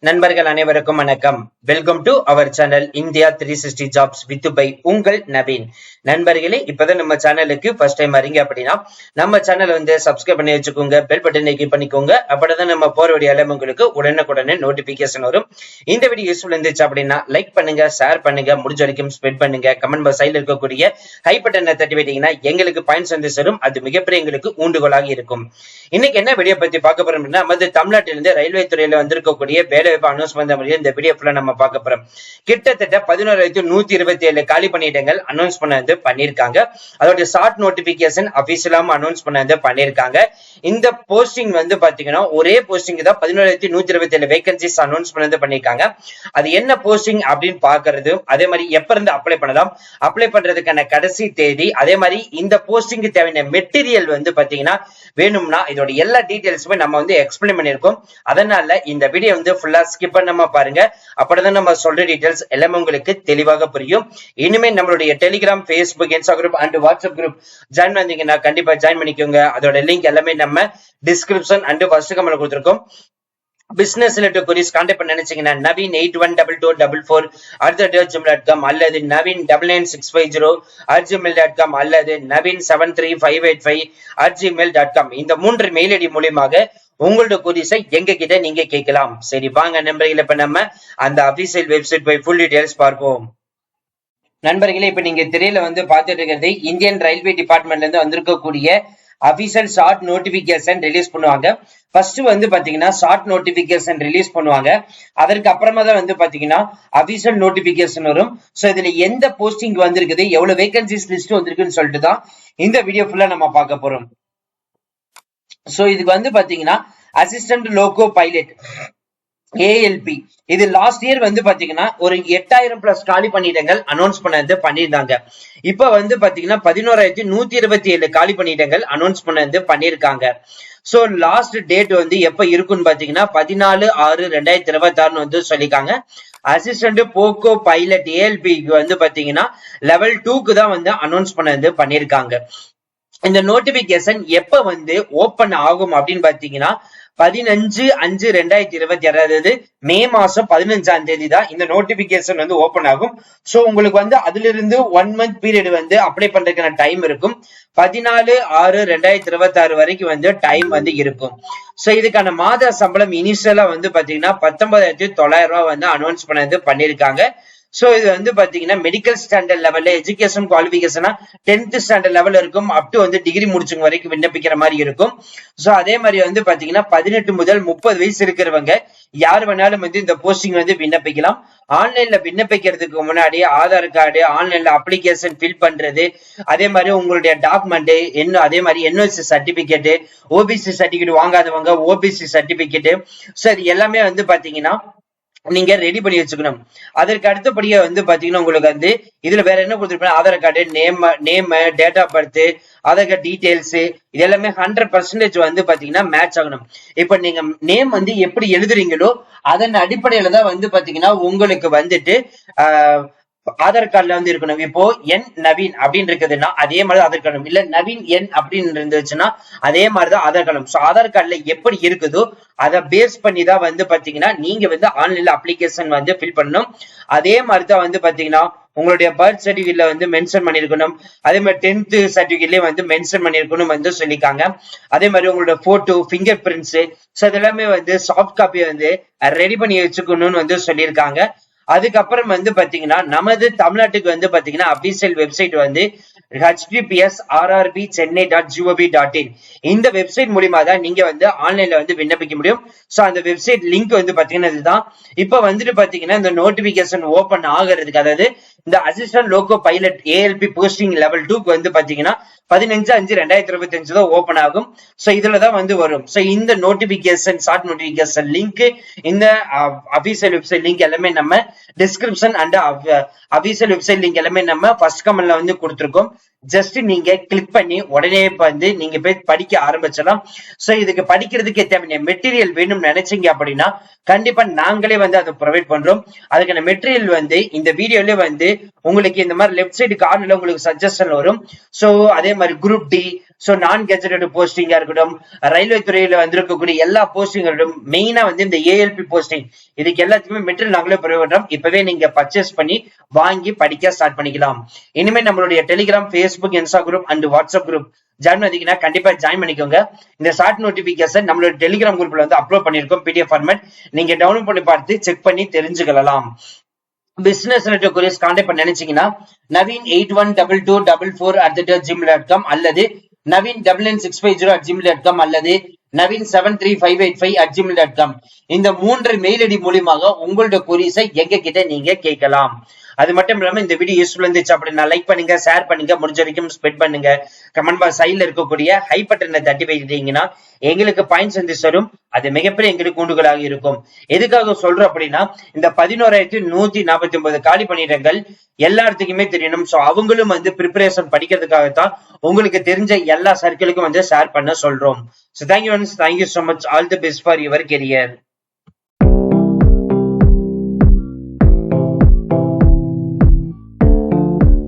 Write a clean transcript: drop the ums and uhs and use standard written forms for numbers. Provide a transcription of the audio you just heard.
நண்பர்கள் அனைவருக்கும் வணக்கம். Welcome to our channel India 360 jobs with by உங்கள் நவீன். நண்பர்களே, இப்பதான் நம்ம சேனலுக்கு ஃபர்ஸ்ட் டைம் வரீங்க அப்படின்னா நம்ம சேனல் வந்து சப்ஸ்கிரைப் பண்ணி வச்சுக்கோங்க, பெல் பட்டனை கிளிக் பண்ணிக்கோங்க. அப்படிதான் நம்ம போற வீடியோல உங்களுக்கு உடனுக்குடனே நோட்டிபிகேஷன் வரும். இந்த வீடியோ யூஸ்ஃபுல் இருந்துச்சு அப்படின்னா லைக் பண்ணுங்க, ஷேர் பண்ணுங்க, முடிஞ்ச வரைக்கும் ஸ்ப்ரெட் பண்ணுங்க. கமெண்ட் பாக்ஸ் சைடுல இருக்கக்கூடிய ஹை பட்டனை தட்டி விட்டீங்கன்னா எங்களுக்கு பாயிண்ட்ஸ் வந்து சேரும். அது மிகப்பெரிய எங்களுக்கு ஊண்டுகோலாக இருக்கும். இன்னைக்கு என்ன வீடியோ பத்தி பார்க்க போறோம் அப்படின்னா, நமது தமிழ்நாட்டிலிருந்து ரயில்வே துறையில வந்திருக்கக்கூடிய வேலை அனௌன்ஸ்மெண்ட் இந்த வீடியோ ஃபுல்லா நம்ம பார்க்க போறோம். கிட்டத்தட்ட 11,127 காலி பணியிடங்கள் அனௌன்ஸ் பண்ணது பண்ணிருக்காங்க. அதோட ஷார்ட் நோட்டிபிகேஷன் அபிஷியலாம அனௌன்ஸ் பண்ணது பண்ணிருக்காங்க. இந்த போஸ்டிங் வந்து பாத்தீங்கன்னா ஒரே போஸ்டிங் தான் 11,127 வேகன்சிஸ் அனௌன்ஸ் பண்ணது பண்ணிருக்காங்க. அது என்ன போஸ்டிங் அப்படின்னு பாக்குறது, அதே மாதிரி எப்ப இருந்து அப்ளை பண்ணலாம், அப்ளை பண்றதுக்கான கடைசி தேதி, அதே மாதிரி இந்த போஸ்டிங்க்கு தேவையான மெட்டீரியல் வந்து பாத்தீங்கன்னா வேணும்னா இதோட எல்லா டீடைல்ஸுமே நம்ம வந்து எக்ஸ்பிளைன் பண்ணிருக்கோம். அதனால இந்த வீடியோ வந்து ஃபுல்லா ஸ்கிப் பண்ணாம பாருங்க. அப்பதான் நம்ம சொல்ற டீடைல்ஸ் எல்லாமே உங்களுக்கு தெளிவாக புரியும். இனிமே நம்மளுடைய Telegram, Facebook, Instagram and WhatsApp group join பண்ணீங்கன்னா கண்டிப்பா ஜாயின் பண்ணிக்கோங்க. அதோட லிங்க் எல்லாமே நம்ம டிஸ்கிரிப்ஷன் அண்ட் ஃபர்ஸ்ட் கமெண்ட்ல கொடுத்திருக்கோம். பிசினஸ் ரிலேட்டட் queries கான்டாக்ட் பண்ண நினைச்சீங்கன்னா நவீன் 812244@gmail.com அல்லது நவீன் 99650@gmail.com அல்லது நவீன் 73585@gmail.com இந்த 3 மெயில் ஐடி மூலமாக உங்களோட queries எங்க கிட்ட நீங்க கேட்கலாம். சரி வாங்க நண்பர்களே, இப்ப நம்ம அந்த அபிஷியல் வெப்சைட் போய் ஃபுல் டீடைல்ஸ் பார்ப்போம். நண்பர்களே, இப்ப நீங்க திரையில வந்து பார்த்துட்டு இருக்கிறது இந்தியன் ரயில்வே டிபார்ட்மெண்ட்ல இருந்து வந்திருக்கக்கூடிய அபிஷியல் ஷார்ட் நோட்டிபிகேஷன் ரிலீஸ் பண்ணுவாங்க. ஃபர்ஸ்ட் வந்து பாத்தீங்கன்னா ஷார்ட் நோட்டிபிகேஷன் ரிலீஸ் பண்ணுவாங்க. அதற்கு அப்புறமா தான் வந்து பாத்தீங்கன்னா அபிஷியல் நோட்டிபிகேஷன் வரும். சோ இதுல எந்த போஸ்டிங் வந்திருக்குது, எவ்வளவு வேகன்சிஸ் லிஸ்ட் வந்திருக்குன்னு சொல்லிட்டு தான் இந்த வீடியோ ஃபுல்லா நம்ம பார்க்க போறோம். சோ இதுக்கு வந்து பாத்தீங்கன்னா அசிஸ்டன்ட் லோகோ பைலட் ALP இது லாஸ்ட் இயர் வந்து பாத்தீங்கன்னா ஒரு 8,000+ காலி பணியிடங்கள் அனௌன்ஸ் பண்ணது பண்ணியிருந்தாங்க. இப்ப வந்து பாத்தீங்கன்னா 11,127 காலி பணியிடங்கள் அனௌன்ஸ் பண்ணது பண்ணிருக்காங்க. சோ லாஸ்ட் டேட் வந்து எப்ப இருக்குன்னு பாத்தீங்கன்னா 14/6/2026 வந்து சொல்லிருக்காங்க. அசிஸ்டன்ட் போக்கோ பைலட் ALP வந்து பாத்தீங்கன்னா லெவல் 2க்கு தான் வந்து அனௌன்ஸ் பண்ணது பண்ணிருக்காங்க. இந்த நோட்டிபிகேஷன் எப்ப வந்து ஓபன் ஆகும் அப்படின்னு பாத்தீங்கன்னா 15/5/2026 அதாவது மே மாசம் 15ஆம் தேதி தான் இந்த நோட்டிபிகேஷன் வந்து ஓபன் ஆகும். சோ உங்களுக்கு வந்து அதுல இருந்து 1 மந்த் பீரியட் வந்து அப்ளை பண்றதுக்கான டைம் இருக்கும். 14/6/2026 வரைக்கும் வந்து டைம் வந்து இருக்கும். சோ இதுக்கான மாத சம்பளம் இனிஷியலா வந்து பாத்தீங்கன்னா 19,900 ரூபாய் வந்து அனௌன்ஸ் பண்ணது பண்ணிருக்காங்க. சோ இது வந்து பாத்தீங்கன்னா மெடிக்கல் ஸ்டாண்டர்ட் லெவல்ல எஜுகேஷன் குவாலிபிகேஷனா 10th ஸ்டாண்டர்ட் லெவல்ல இருக்கும். அப் டு வந்து டிகிரி முடிச்சவங்க வரைக்கும் விண்ணப்பிக்கிற மாதிரி இருக்கும். சோ அதே மாதிரி வந்து பாத்தீங்கன்னா 18 முதல் 30 வயசு இருக்கிறவங்க யார் வேணாலும் வந்து இந்த போஸ்டிங் வந்து விண்ணப்பிக்கலாம். ஆன்லைன்ல விண்ணப்பிக்கிறதுக்கு முன்னாடி ஆதார் கார்டு, ஆன்லைன்ல அப்ளிகேஷன் ஃபில் பண்றது, அதே மாதிரி உங்களுடைய டாக்குமெண்ட் என்ன, அதே மாதிரி NOC சர்டிபிகேட், OBC சர்டிபிகேட் வாங்காதவங்க OBC சர்டிபிகேட், சரி எல்லாமே வந்து பாத்தீங்கன்னா நீங்க ரெடி பண்ணி வச்சுக்கணும். அதற்கு அடுத்தபடியா வந்து பாத்தீங்கன்னா உங்களுக்கு வந்து இதுல வேற என்ன கொடுத்துருப்பேன், Aadhaar card, name, date of birth, Aadhaar card details, இது எல்லாமே 100% வந்து பாத்தீங்கன்னா மேட்ச் ஆகணும். இப்ப நீங்க நேம் வந்து எப்படி எழுதுறீங்களோ அதன் அடிப்படையில தான் வந்து பாத்தீங்கன்னா உங்களுக்கு வந்துட்டு ஆதார் கார்டுல வந்து இருக்கணும். இப்போ என் நவீன் அப்படின்னு இருக்குதுன்னா அதே மாதிரி ஆதார் கார்டு, இல்ல நவீன் என் அப்படின்னு இருந்துச்சுன்னா அதே மாதிரிதான் ஆதார் கார்டு. சோ ஆதார் கார்டுல எப்படி இருக்குதோ அதை பேஸ் பண்ணி தான் வந்து பாத்தீங்கன்னா நீங்க வந்து ஆன்லைன்ல அப்ளிகேஷன் வந்து ஃபில் பண்ணணும். அதே மாதிரிதான் வந்து பாத்தீங்கன்னா உங்களுடைய பர்த் சர்டிபிகேட்ல வந்து மென்ஷன் பண்ணிருக்கணும். அதே மாதிரி 10th சர்டிபிகேட்லயே வந்து மென்ஷன் பண்ணிருக்கணும் வந்து சொல்லிருக்காங்க. அதே மாதிரி உங்களோட போட்டோ, பிங்கர் பிரிண்ட்ஸ், இதெல்லாமே வந்து சாஃப்ட் காப்பி வந்து ரெடி பண்ணி வச்சுக்கணும்னு வந்து சொல்லியிருக்காங்க. அதுக்கப்புறம் வந்து பாத்தீங்கன்னா நமது தமிழ்நாட்டுக்கு வந்து பாத்தீங்கன்னா அபிஷியல் வெப்சைட் வந்து https://rrbchennai.gov.in இந்த வெப்சைட் மூலியமா தான் நீங்க வந்து ஆன்லைன்ல வந்து விண்ணப்பிக்க முடியும். சோ அந்த வெப்சைட் லிங்க் வந்து பாத்தீங்கன்னா இதுதான். இப்ப வந்துட்டு பாத்தீங்கன்னா இந்த நோட்டிபிகேஷன் ஓபன் ஆகிறதுக்கு, அதாவது இந்த assistant loco pilot ALP posting level 2க்கு வந்து பாத்தீங்கன்னா 15/5/2025 தான் ஓபன் ஆகும். சோ இதுலதான் வந்து வரும். சோ இந்த நோட்டிபிகேஷன் ஷார்ட் நோட்டிபிகேஷன் லிங்க், இந்த அபிஷியல் வெப்சைட் லிங்க் எல்லாமே நம்ம description and official website link எல்லாமே நம்ம ஃபர்ஸ்ட் கமெண்ட்ல வந்து கொடுத்திருக்கோம். ஜஸ்ட் நீங்க கிளிக் பண்ணி உடனே வந்து நீங்க போய் படிக்க ஆரம்பிச்சலாம். சோ இதுக்கு படிக்கிறதுக்கு தேவையான மெட்டீரியல் வேணும்னு நினைச்சீங்க அப்படின்னா கண்டிப்பா நாங்களே வந்து அதை ப்ரொவைட் பண்றோம். அதுக்கான மெட்டீரியல் வந்து இந்த வீடியோல வந்து உங்களுக்கு இந்த மாதிரி லெஃப்ட் சைடு கார்னர்ல உங்களுக்கு சஜஷன் வரும். சோ அதே மாதிரி குரூப் டி, சோ நான் கெஜெட்டட் போஸ்டிங்கா இருக்கட்டும், ரயில்வே துறையில வந்திருக்கக்கூடிய எல்லா போஸ்டிங்களும் மெயினா வந்து இந்த ஏஎல்பி போஸ்டிங், இதுக்கு எல்லாத்துக்குமே மெட்டீரியல் நாங்களே ப்ரொவைட் பண்றோம். இப்பவே நீங்க பர்ச்சேஸ் பண்ணி வாங்கி படிக்க ஸ்டார்ட் பண்ணிக்கலாம். இனிமே நம்மளுடைய Telegram, Facebook, Insta group and WhatsApp group join பண்ணீங்கன்னா கண்டிப்பா ஜாயின் பண்ணிக்கோங்க. இந்த ஷார்ட் நோட்டிபிகேஷன் நம்மளோட டெலிகிராம் குரூப்ல வந்து அப்லோட் பண்ணிருக்கோம் பிடிஎஃப் ஃபார்மேட். நீங்க டவுன்லோட் பண்ணி பார்த்து செக் பண்ணி தெரிஞ்சுக்கலாம். பிசினஸ் ரிலேட்டட் குரீஸ் கான்டாக்ட் பண்ண நினைச்சீங்கன்னா naveen812244@gmail.com அல்லது naveen99650@gmail.com அல்லது naveen73585@gmail.com இந்த 3 மெயில் ஐடி மூலமாக உங்களோட குரீஸை எங்க கிட்ட நீங்க கேட்கலாம். அது மட்டும் இல்லாம இந்த வீடியோ யூஸ்ஃபுல் இருந்துச்சு அப்படின்னா லைக் பண்ணுங்க, ஷேர் பண்ணுங்க, முடிஞ்ச வரைக்கும் ஸ்ப்ரெட் பண்ணுங்க. கமெண்ட் பாக்ஸ் சைடுல இருக்கக்கூடிய ஹை பட்டனை தட்டி வைக்கிறீங்கன்னா எங்களுக்கு பாயிண்ட்ஸ் வந்து வரும். அது மிகப்பெரிய எங்களுக்கு கூண்டுகளாக இருக்கும். எதுக்காக சொல்றோம் அப்படின்னா இந்த 11,149 காலி பணியிடங்கள் எல்லாத்துக்குமே தெரியணும். சோ அவங்களும் வந்து ப்ரிப்பரேஷன் படிக்கிறதுக்காகத்தான் உங்களுக்கு தெரிஞ்ச எல்லா சர்க்கிளுக்கும் வந்து ஷேர் பண்ண சொல்றோம். So thank you so much. All the best for your career.